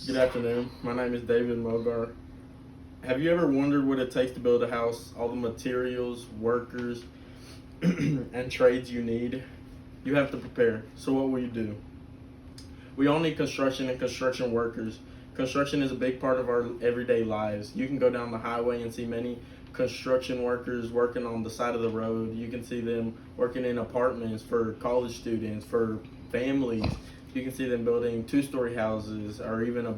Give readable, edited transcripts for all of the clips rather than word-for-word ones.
Good afternoon. My name is David Mogar. Have you ever wondered what it takes to build a house? All the materials, workers, and trades you need? You have to prepare. So, what will you do? We all need construction and construction workers. Construction is a big part of our everyday lives. You can go down the highway and see many construction workers working on the side of the road. You can see them working in apartments for college students, for families. You can see them building two-story houses or even a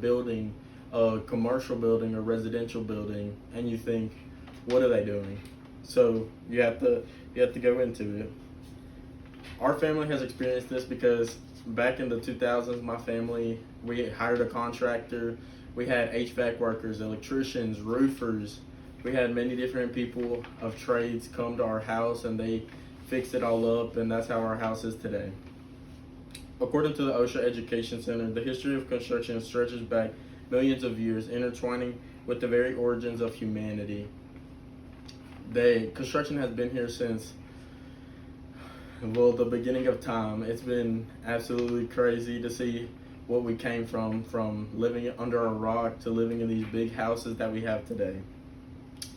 commercial building or residential building, and you think, what are they doing? So you have to go into it. Our family has experienced this because back in the 2000s, my family, we hired a contractor. We had HVAC workers, electricians, roofers. We had many different people of trades come to our house and they fixed it all up, and that's how our house is today. According to the OSHA Education Center, the history of construction stretches back millions of years, intertwining with the very origins of humanity. Construction has been here since, well, the beginning of time. It's been absolutely crazy to see what we came from living under a rock to living in these big houses that we have today.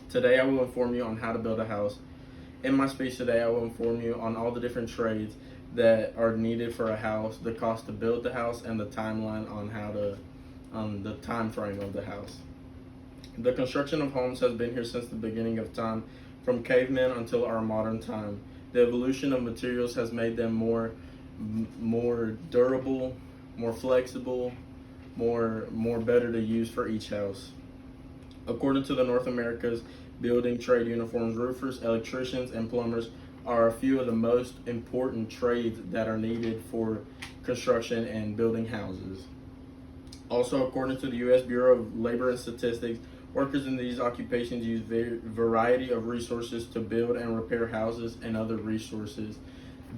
Today I will inform you on how to build a house. In my speech today, I will inform you on all the different trades that are needed for a house, the cost to build the house, and the timeline on the time frame of the house. The construction of homes has been here since the beginning of time, from cavemen until our modern time. The evolution of materials has made them more durable, more flexible, more better to use for each house. According to the North America's Building Trade Uniforms, roofers, electricians, and plumbers are a few of the most important trades that are needed for construction and building houses. Also, according to the U.S. Bureau of Labor and Statistics, workers in these occupations use a variety of resources to build and repair houses and other resources.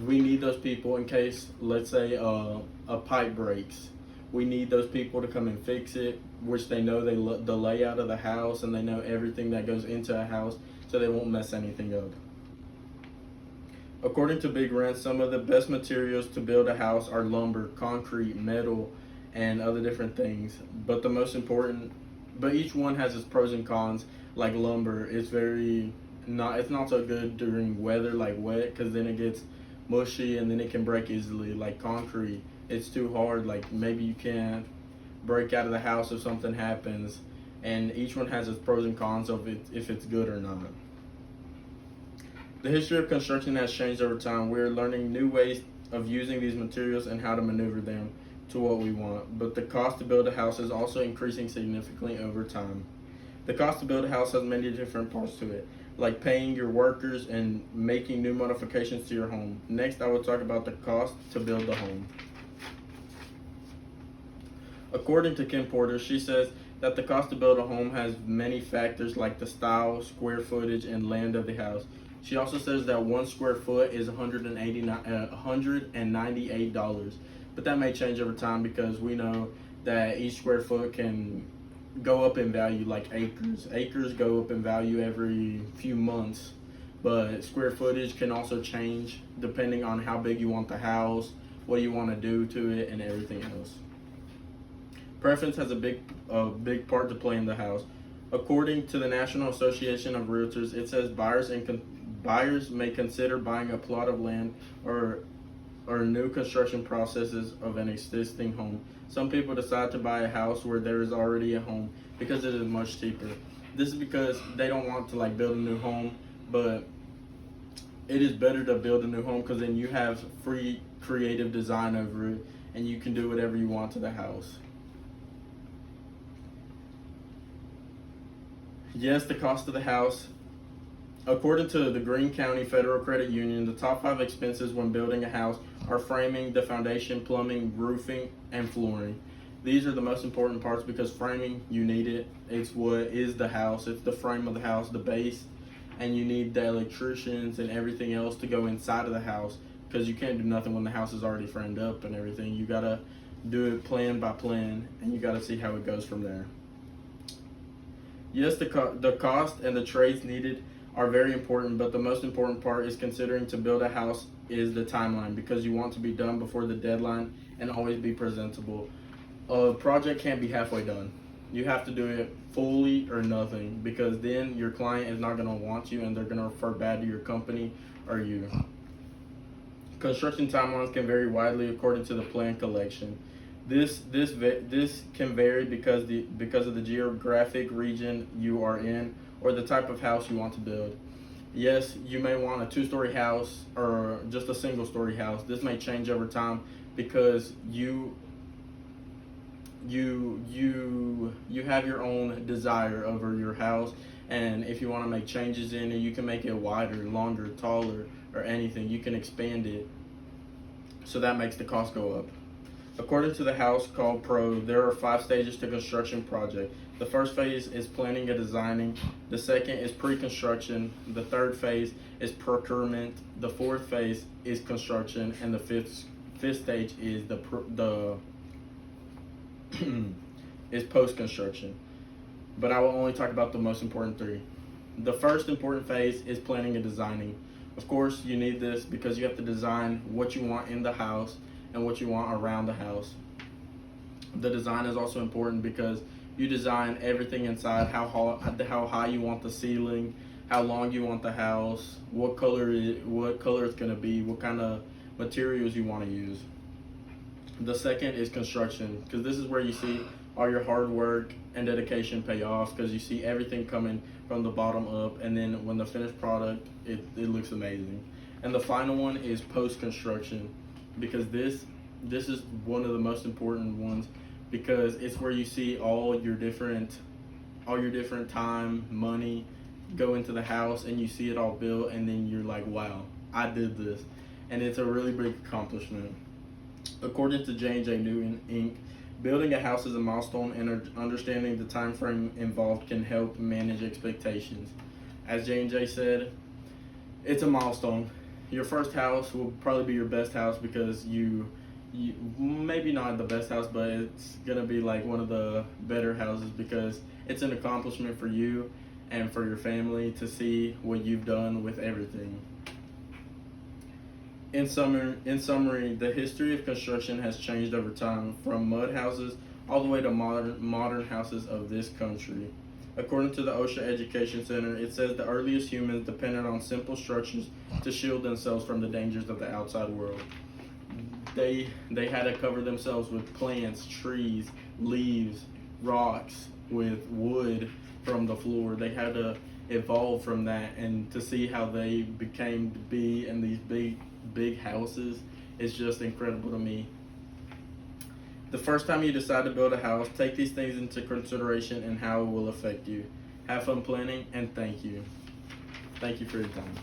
We need those people in case, let's say, a pipe breaks. We need those people to come and fix it, which they know the layout of the house and they know everything that goes into a house, so they won't mess anything up. According to Big Rent, some of the best materials to build a house are lumber, concrete, metal, and other different things. But each one has its pros and cons. Like lumber, it's not so good during weather like wet, because then it gets mushy and then it can break easily. Like concrete, it's too hard. Like maybe you can't break out of the house if something happens. And each one has its pros and cons of it, if it's good or not. The history of construction has changed over time. We are learning new ways of using these materials and how to maneuver them to what we want. But the cost to build a house is also increasing significantly over time. The cost to build a house has many different parts to it, like paying your workers and making new modifications to your home. Next, I will talk about the cost to build the home. According to Kim Porter, she says that the cost to build a home has many factors like the style, square footage, and land of the house. She also says that 1 square foot is $198, but that may change over time because we know that each square foot can go up in value like acres. Acres go up in value every few months, but square footage can also change depending on how big you want the house, what you want to do to it, and everything else. Preference has a big part to play in the house. According to the National Association of Realtors, it says buyers may consider buying a plot of land or new construction processes of an existing home. Some people decide to buy a house where there is already a home because it is much cheaper. This is because they don't want to build a new home, but it is better to build a new home because then you have free creative design over it and you can do whatever you want to the house. Yes, the cost of the house. According to the Greene County Federal Credit Union, the top 5 expenses when building a house are framing, the foundation, plumbing, roofing, and flooring. These are the most important parts because framing, you need it. It's what is the house. It's the frame of the house, the base, and you need the electricians and everything else to go inside of the house because you can't do nothing when the house is already framed up and everything. You gotta do it plan by plan, and you gotta see how it goes from there. Yes, the cost and the trades needed are very important, but the most important part is considering to build a house is the timeline because you want to be done before the deadline and always be presentable. A project can't be halfway done. You have to do it fully or nothing, because then your client is not going to want you and they're going to refer bad to your company or you. Construction timelines can vary widely according to the plan collection. This can vary because of the geographic region you are in or the type of house you want to build. Yes, you may want a two-story house or just a single-story house. This may change over time because you have your own desire over your house, and if you want to make changes in it, you can make it wider, longer, taller, or anything. You can expand it, so that makes the cost go up. According to the House Call Pro, there are 5 stages to construction project. The first phase is planning and designing. The second is pre-construction. The third phase is procurement. The fourth phase is construction, and the fifth stage is the is post-construction. But I will only talk about the most important 3. The first important phase is planning and designing. Of course, you need this because you have to design what you want in the house and what you want around the house. The design is also important because you design everything inside, how high you want the ceiling, how long you want the house, what color it's going to be, what kind of materials you want to use. The second is construction, because this is where you see all your hard work and dedication pay off, because you see everything coming from the bottom up, and then when the finished product, it looks amazing. And the final one is post-construction, because this is one of the most important ones, because it's where you see all your different time, money go into the house, and you see it all built, and then you're like, wow, I did this. And it's a really big accomplishment. According to J&J Newton Inc., building a house is a milestone, and understanding the time frame involved can help manage expectations. As J&J said, it's a milestone. Your first house will probably be your best house, because you maybe not the best house, but it's gonna be like one of the better houses, because it's an accomplishment for you and for your family to see what you've done with everything. In summary, the history of construction has changed over time, from mud houses all the way to modern houses of this country. According to the OSHA Education Center, it says the earliest humans depended on simple structures to shield themselves from the dangers of the outside world. They had to cover themselves with plants, trees, leaves, rocks, with wood from the floor. They had to evolve from that, and to see how they became to be in these big houses is just incredible to me. The first time you decide to build a house, take these things into consideration and how it will affect you. Have fun planning, and thank you. Thank you for your time.